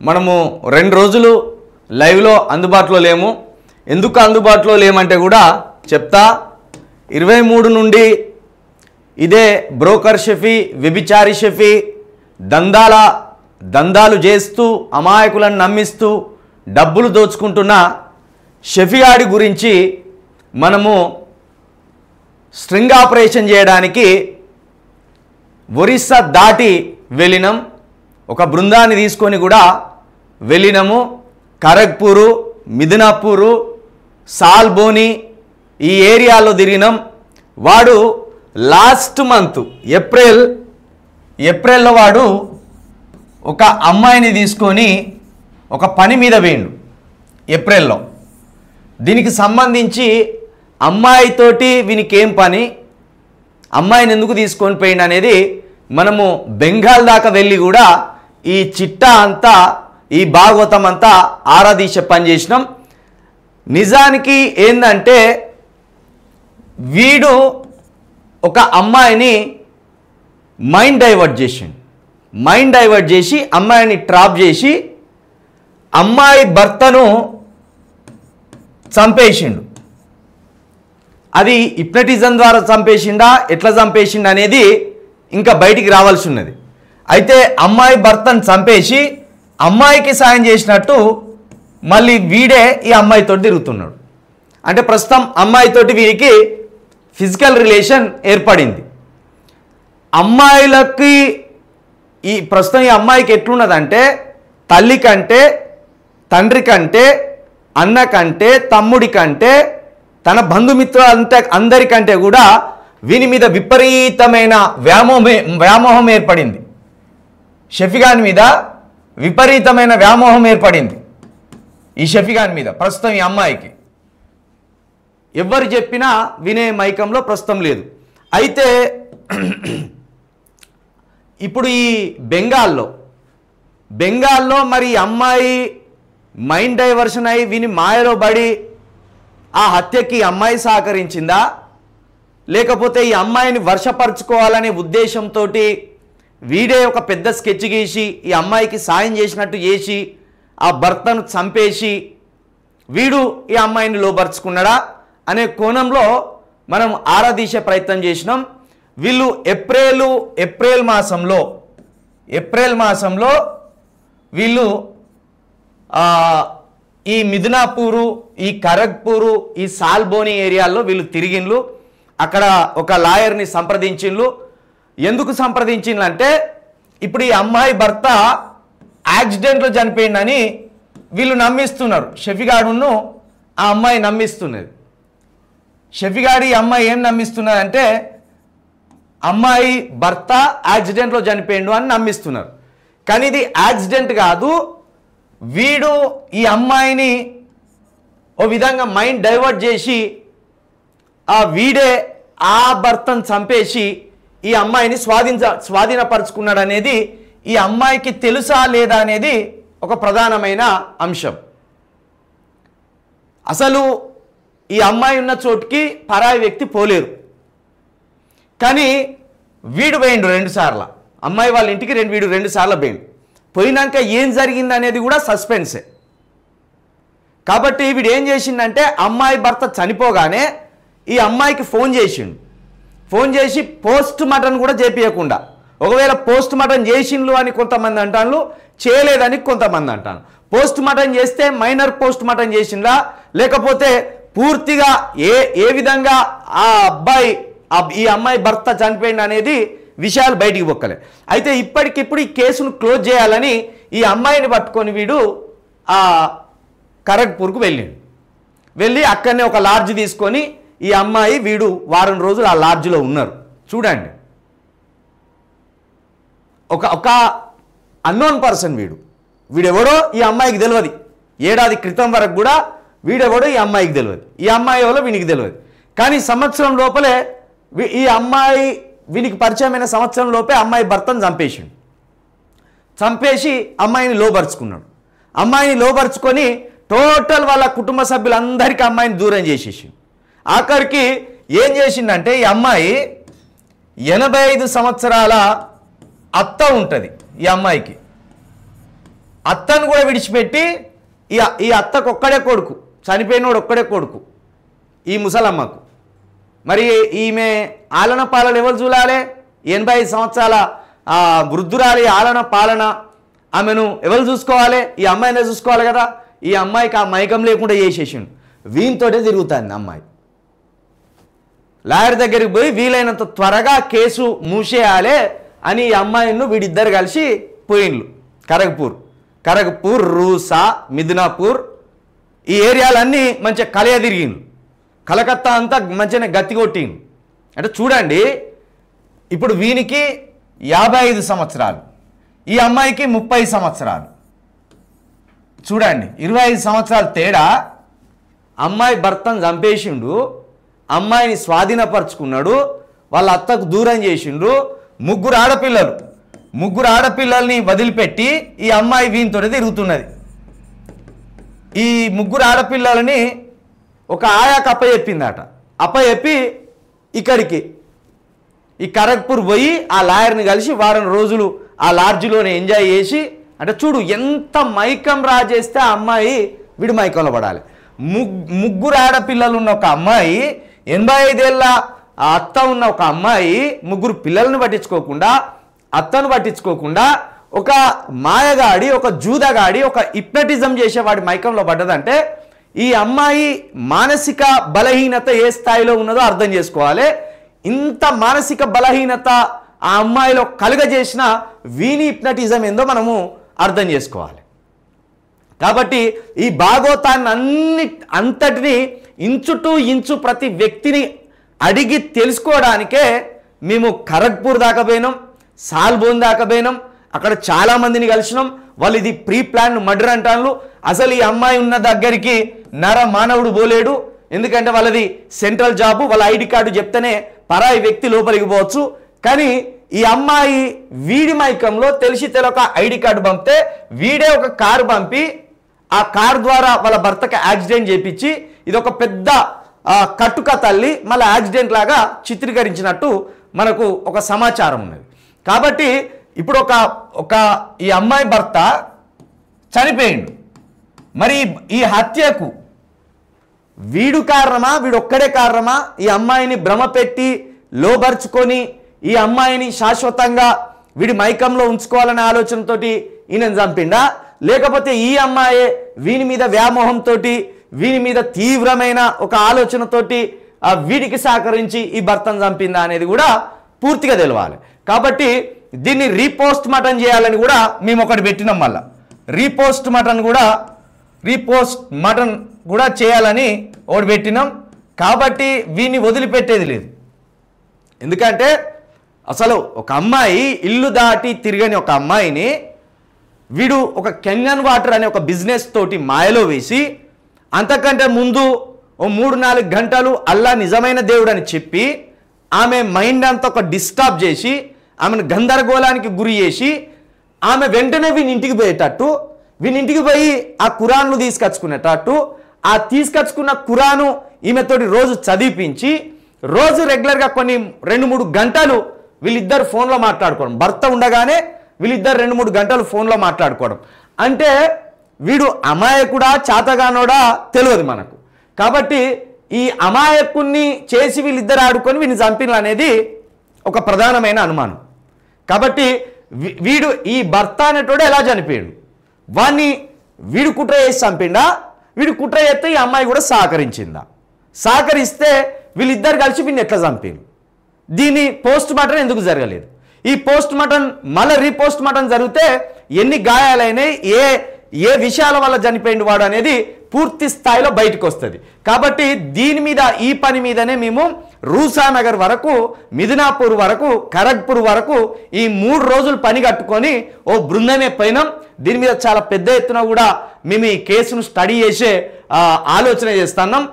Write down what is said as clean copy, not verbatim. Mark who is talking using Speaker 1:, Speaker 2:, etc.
Speaker 1: మనము 2 రోజులు లైవ్లో అందుబాటులో లేము. ఎందుకు అందుబాటులో లేమంటే కూడా చెప్తా. 23 నుండి ఇదే బ్రోకర్ షఫీ, వ్యభిచారి షఫీ దందాలు చేస్తూ అమాయకులను నమ్మిస్తూ డబ్బులు దోచుకుంటున్న షఫీగాడి గురించి మనము స్ట్రింగ్ ఆపరేషన్ చేయడానికి ఒరిస్సా దాటి వెళ్ళినాం. ఒక బృందాన్ని తీసుకొని కూడా వెళ్ళినాము. ఖరగ్పూరు, మిదినాపూరు, సాల్బోని ఈ ఏరియాలో తిరిగినాం. వాడు లాస్ట్ మంత్ ఏప్రిల్లో వాడు ఒక అమ్మాయిని తీసుకొని ఒక పని మీద వేయండు. ఏప్రిల్లో దీనికి సంబంధించి అమ్మాయితోటి వీనికి ఏం పని, అమ్మాయిని ఎందుకు తీసుకొని పోయిండు అనేది మనము బెంగాల్ దాకా వెళ్ళి కూడా ఈ చిట్టా అంతా, ఈ భాగవతం అంతా ఆరాధీశ పని చేసినాం. నిజానికి ఏందంటే వీడు ఒక అమ్మాయిని మైండ్ డైవర్ట్ చేసి అమ్మాయిని ట్రాప్ చేసి అమ్మాయి భర్తను చంపేసిండు. అది హిప్నటిజం ద్వారా చంపేసిండా, ఎట్లా చంపేసిండు అనేది ఇంకా బయటికి రావాల్సి ఉన్నది. అయితే అమ్మాయి భర్తను చంపేసి అమ్మాయికి సాయం చేసినట్టు మళ్ళీ వీడే ఈ అమ్మాయితో తిరుగుతున్నాడు. అంటే ప్రస్తుతం అమ్మాయితోటి వీరికి ఫిజికల్ రిలేషన్ ఏర్పడింది. అమ్మాయిలకి ప్రస్తుతం ఈ అమ్మాయికి ఎట్లున్నదంటే తల్లి కంటే, తండ్రి కంటే, అన్న కంటే, తమ్ముడి కంటే, తన బంధుమిత్రులు అందరికంటే కూడా వీని మీద విపరీతమైన వ్యామోహం ఏర్పడింది. షఫీగాన్ మీద విపరీతమైన వ్యామోహం ఏర్పడింది. ఈ షఫీగాన్ మీద ప్రస్తుతం ఈ అమ్మాయికి ఎవరు చెప్పినా వినే మైకంలో ప్రస్తుతం లేదు. అయితే ఇప్పుడు ఈ బెంగాల్లో మరి అమ్మాయి మైండ్ డైవర్షన్ అయి విని మాయలో పడి ఆ హత్యకి అమ్మాయి సహకరించిందా, లేకపోతే ఈ అమ్మాయిని వర్షపరచుకోవాలనే ఉద్దేశంతో వీడే ఒక పెద్ద స్కెచ్ గీసి ఈ అమ్మాయికి సాయం చేసినట్టు చేసి ఆ భర్తను చంపేసి వీడు ఈ అమ్మాయిని లోపరుచుకున్నాడా అనే కోణంలో మనం ఆరాధీసే ప్రయత్నం చేసినాం. వీళ్ళు ఏప్రిల్ మాసంలో వీళ్ళు ఈ మిదినాపూరు, ఈ ఖరగ్పూరు, ఈ సాల్బోని ఏరియాల్లో వీళ్ళు తిరిగిండ్లు. అక్కడ ఒక లాయర్ని సంప్రదించిండ్లు. ఎందుకు సంప్రదించిండ్లంటే ఇప్పుడు ఈ అమ్మాయి భర్త యాక్సిడెంట్లో చనిపోయిందని వీళ్ళు నమ్మిస్తున్నారు. షఫీగాడును ఆ అమ్మాయి నమ్మిస్తున్నది. షఫీగాడి ఈ అమ్మాయి ఏం నమ్మిస్తున్నదంటే అమ్మాయి భర్త యాక్సిడెంట్లో చనిపోయిండు అని నమ్మిస్తున్నారు. కానీ ఇది యాక్సిడెంట్ కాదు. వీడు ఈ అమ్మాయిని ఓ విధంగా మైండ్ డైవర్ట్ చేసి వీడే ఆ భర్తను చంపేసి ఈ అమ్మాయిని స్వాధీనపరుచుకున్నాడు అనేది ఈ అమ్మాయికి తెలుసా లేదా అనేది ఒక ప్రధానమైన అంశం. అసలు ఈ అమ్మాయి ఉన్న చోటుకి పరాయి వ్యక్తి పోలేరు. కానీ వీడు పోయిండు 2 సార్లు. అమ్మాయి వాళ్ళ ఇంటికి వీడు 2 సార్లు పోయినాక ఏం జరిగింది అనేది కూడా సస్పెన్సే. కాబట్టి వీడు ఏం చేసిండంటే అమ్మాయి భర్త చనిపోగానే ఈ అమ్మాయికి ఫోన్ చేసి పోస్ట్ మార్టం కూడా చేపియకుండా, ఒకవేళ పోస్ట్ మార్టం చేసిండ్లు అని కొంతమంది అంటాను, చేయలేదని కొంతమంది అంటాను. పోస్ట్ మార్టం చేస్తే మైనర్ పోస్ట్ మార్టం చేసిండ్లా, లేకపోతే పూర్తిగా ఏ విధంగా ఈ అమ్మాయి భర్త చనిపోయింది అనేది విషయాలు బయటికి పొక్కలే. అయితే ఇప్పటికిప్పుడు ఈ కేసును క్లోజ్ చేయాలని ఈ అమ్మాయిని పట్టుకొని వీడు ఖరగ్పూర్కు వెళ్ళి అక్కడనే ఒక లాడ్జ్ తీసుకొని ఈ అమ్మాయి వీడు వారం రోజులు ఆ లాడ్జ్లో ఉన్నారు. చూడండి, ఒక అన్నోన్ పర్సన్ వీడెవడో ఈ అమ్మాయికి తెలియదు. ఏడాది క్రితం వరకు కూడా వీడెవడో ఈ అమ్మాయికి తెలియదు, ఈ అమ్మాయి ఎవరో వీనికి తెలియదు. కానీ సంవత్సరం లోపలే ఈ అమ్మాయి వీనికి పరిచయమైన సంవత్సరం లోపే అమ్మాయి భర్తను చంపేసి అమ్మాయిని లోపరుచుకున్నాడు. అమ్మాయిని లోపరుచుకొని టోటల్ వాళ్ళ కుటుంబ సభ్యులందరికీ అమ్మాయిని దూరం చేసేసి ఆఖరికి ఏం చేసిందంటే ఈ అమ్మాయి 85 సంవత్సరాల అత్త ఉంటుంది. ఈ అమ్మాయికి అత్తను కూడా విడిచిపెట్టి ఈ అత్తకు ఒక్కడే కొడుకు, చనిపోయినోడు ఒక్కడే కొడుకు ఈ ముసలమ్మకు. మరి ఈమె ఆలన పాలన ఎవరు చూడాలి? 85 సంవత్సరాల వృద్ధురాలి ఆలన పాలన ఆమెను ఎవరు చూసుకోవాలి? ఈ అమ్మాయినే చూసుకోవాలి కదా. ఈ అమ్మాయికి ఆ మైకం లేకుండా చేసేసిండు. వీనితోటే తిరుగుతుంది అమ్మాయి. లాయర్ దగ్గరికి పోయి వీలైనంత త్వరగా కేసు మూసేయాలి అని ఈ అమ్మాయిను వీడిద్దరు కలిసి పోయిండ్లు కరగ్పూర్, రూసా, మిద్నాపూర్ ఈ ఏరియాలన్నీ మంచిగా కలియ తిరిగిండ్లు. కలకత్తా అంతా మంచిగా గత్తి కొట్టిండు. అంటే చూడండి, ఇప్పుడు వీనికి 55 సంవత్సరాలు, ఈ అమ్మాయికి 30 సంవత్సరాలు. చూడండి, 25 సంవత్సరాల తేడా. అమ్మాయి భర్తను చంపేసిండు, అమ్మాయిని స్వాధీనపరుచుకున్నాడు, వాళ్ళ అత్తకు దూరం చేసిండు. ముగ్గురు ఆడపిల్లల్ని వదిలిపెట్టి ఈ అమ్మాయి వీనితోనే తిరుగుతున్నది. ఈ ముగ్గురు ఆడపిల్లలని ఒక ఆయాకు అప్పచెప్పిందట. అప్పచెప్పి ఇక్కడికి ఈ కరగ్పూర్ పోయి ఆ లాయర్ని కలిసి వారం రోజులు ఆ లాడ్జిలోనే ఎంజాయ్ చేసి, అంటే చూడు ఎంత మైకం రాజేస్తే ఆ అమ్మాయి వీడి మైకంలో పడాలి. ముగ్గురు ఆడపిల్లలు ఉన్న ఒక అమ్మాయి, 85 ఏళ్ళ అత్త ఉన్న ఒక అమ్మాయి ముగ్గురు పిల్లలను పట్టించుకోకుండా, అత్తను పట్టించుకోకుండా ఒక మాయగాడి, ఒక జూదగాడి, ఒక హిప్నటిజం చేసేవాడి మైకంలో పడ్డదంటే ఈ అమ్మాయి మానసిక బలహీనత ఏ స్థాయిలో ఉన్నదో అర్థం చేసుకోవాలి. ఇంత మానసిక బలహీనత ఆ అమ్మాయిలో కలుగజేసిన వీని హిప్నటిజం ఏందో మనము అర్థం చేసుకోవాలి. కాబట్టి ఈ భాగవతాన్ని అంతటిని ఇంచు టు ఇంచు ప్రతి వ్యక్తిని అడిగి తెలుసుకోవడానికే మేము ఖరగ్పూర్ దాకా పోయినాం, సాల్బోన్ దాకా పోయినాం. అక్కడ చాలామందిని కలిసినాం. వాళ్ళు ఇది ప్రీ ప్లాన్ మర్డర్ అంటారు. అసలు ఈ అమ్మాయి ఉన్న దగ్గరికి నర మానవుడు పోలేడు. ఎందుకంటే వాళ్ళది సెంట్రల్ జాబు, వాళ్ళ ఐడి కార్డు చెప్తేనే పరాయి వ్యక్తి లోపలికి పోవచ్చు. కానీ ఈ అమ్మాయి వీడి మైకంలో తెలిసి తెలక ఐడి కార్డు పంపితే వీడే ఒక కారు పంపి ఆ కారు ద్వారా వాళ్ళ భర్తకి యాక్సిడెంట్ చేపించి ఇది ఒక పెద్ద కట్టుక తల్లి మళ్ళీ యాక్సిడెంట్ లాగా చిత్రీకరించినట్టు మనకు ఒక సమాచారం ఉన్నది. కాబట్టి ఇప్పుడు ఈ అమ్మాయి భర్త చనిపోయిండు. మరి ఈ హత్యకు వీడు కారణమా, వీడొక్కడే కారణమా? ఈ అమ్మాయిని భ్రమ పెట్టి లోబర్చుకొని ఈ అమ్మాయిని శాశ్వతంగా వీడి మైకంలో ఉంచుకోవాలనే ఆలోచనతో ఈయనను చంపిండా, లేకపోతే ఈ అమ్మాయే వీని మీద వ్యామోహంతో, వీని మీద తీవ్రమైన ఒక ఆలోచనతోటి వీడికి సహకరించి ఈ భర్తను చంపిందా అనేది కూడా పూర్తిగా తెలవాలి. కాబట్టి దీన్ని రీపోస్ట్ మటన్ చేయాలని కూడా మేము ఒకటి పెట్టినాం. మళ్ళా రీపోస్ట్ మటన్ కూడా చేయాలని ఒకటి పెట్టినాం. కాబట్టి వీడిని వదిలిపెట్టేది లేదు. ఎందుకంటే అసలు ఒక అమ్మాయి ఇల్లు దాటి తిరగని ఒక అమ్మాయిని వీడు ఒక కెన్యన్ వాటర్ అనే ఒక బిజినెస్ తోటి మాయలో వేసి, అంతకంటే ముందు ఓ 3-4 గంటలు అల్లా నిజమైన దేవుడు అని చెప్పి ఆమె మైండ్ అంతా ఒక డిస్టర్బ్ చేసి ఆమెను గందరగోళానికి గురి చేసి ఆమె వెంటనే వీని ఇంటికి పోయేటట్టు, వీని ఇంటికి పోయి ఆ ఖురాన్లు తీసుకొచ్చుకునేటట్టు, ఆ తీసుకొచ్చుకున్న ఖురాను ఈమెతోటి రోజు చదివిపించి రోజు రెగ్యులర్గా కొన్ని 2-3 గంటలు వీళ్ళిద్దరు ఫోన్లో మాట్లాడుకోవడం, భర్త ఉండగానే వీళ్ళిద్దరు 2-3 గంటలు ఫోన్లో మాట్లాడుకోవడం. అంటే వీడు అమాయకుడా చాతగానోడా తెలియదు మనకు. కాబట్టి ఈ అమాయకుణ్ణి చేసి వీళ్ళిద్దరు ఆడుకొని వీడిని చంపిన అనేది ఒక ప్రధానమైన అనుమానం. కాబట్టి వీడు ఈ భర్త అనేటోడు ఎలా చనిపోయాడు? వాణ్ణి వీడు కుట్ర చేసి చంపిండా, వీడు కుట్ర చేస్తే ఈ అమ్మాయి కూడా సహకరించిందా? సహకరిస్తే వీళ్ళిద్దరు కలిసి వీడిని ఎట్లా చంపారు? దీని పోస్ట్ మార్టం ఎందుకు జరగలేదు? ఈ పోస్ట్ మార్టం మళ్ళీ రీపోస్ట్ మార్టం జరిగితే ఎన్ని గాయాలైనాయి, ఏ విషయాల వల్ల చనిపోయింది వాడు అనేది పూర్తి స్థాయిలో బయటకు వస్తుంది. కాబట్టి దీని మీద ఈ పని మీదనే మేము రూసానగర్ వరకు, మిదినాపూర్ వరకు, ఖరగ్పూర్ వరకు ఈ 3 రోజులు పని కట్టుకొని ఓ బృందమే పోయినాం. దీని మీద చాలా పెద్ద ఎత్తున కూడా మేము ఈ కేసును స్టడీ చేసే ఆలోచన చేస్తున్నాం.